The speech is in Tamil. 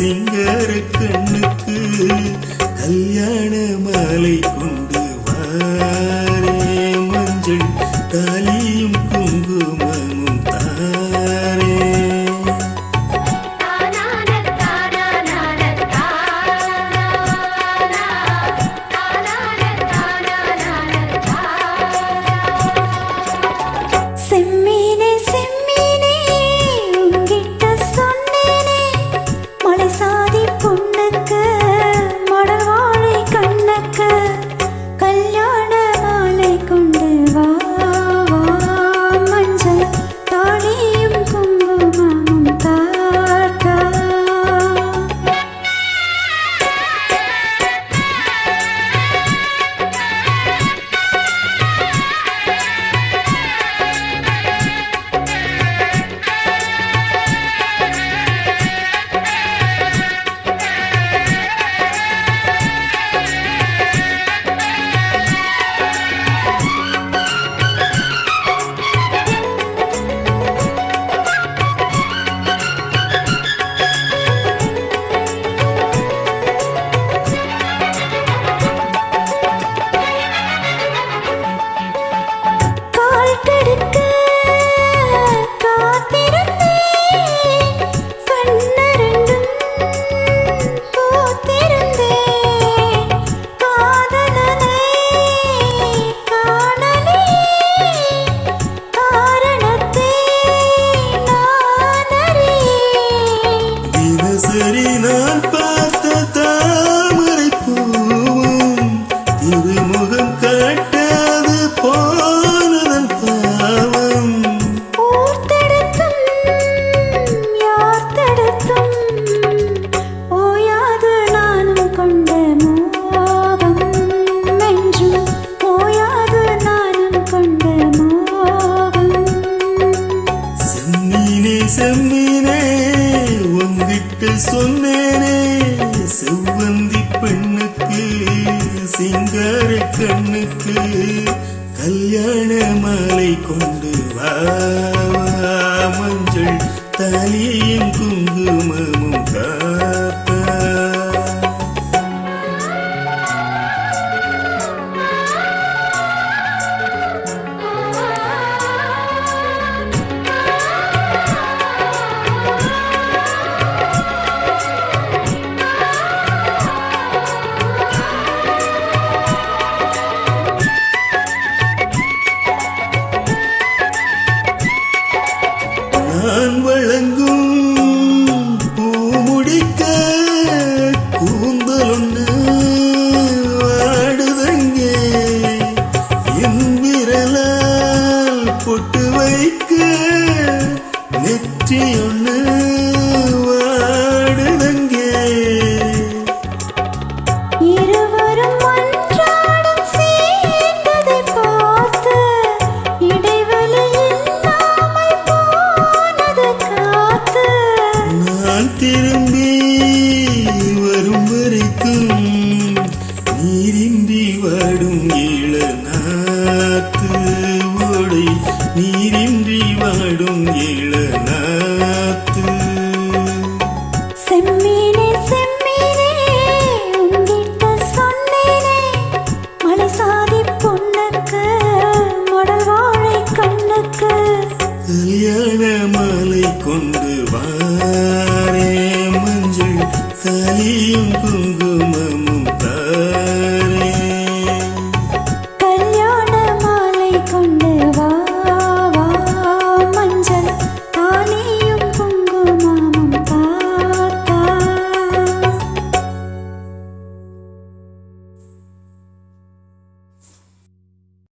சிங்கார கண்ணுக்கு கல்யாண மாலை கொண்டு வாரே மஞ்சள் தாலியும் குங்குமமும் தாரே நான் பார்த்த தாமரை பூவும் திருமுகம் காட்டாது போனதன் பாவம் யார் தடுத்தும் ஓயாது நானும் கொண்ட மோகம் என்றும் ஓயாது நானும் கொண்ட மோகம் செம்மீனே செம்மீனே உங்கிட்ட சொன்னேனே செவ்வந்தி பெண்ணுக்கு சிங்கார கண்ணுக்கு கல்யாண மாலை கொண்டு வா மஞ்சள் தாலியும் குங்குமமும் காத்தா நான் வழங்கும் பூமுடிக்க கூந்தல் ஒன்று வாடுதங்கே என் விரலால் பொட்டு வைக்க நெற்றி ஒன்று வாடுதங்கே இருவரும் ஒன்றாடும் சேர்ந்ததை பார்த்து இடைவெளி இல்லாமல் போனது காத்து நான் திரும்பி வரும் வரைக்கும் நீரின்றி வாடும் இளநாத்து ஓடை நீரின்றி வாடும் இளநாத்து செம்மீனே செம்மீனே உங்கிட்ட சொன்னேனே மலை சாதி பொண்ணுக்கு மடல் வாழை கண்ணுக்கு கல்யாண மாலை கொண்டு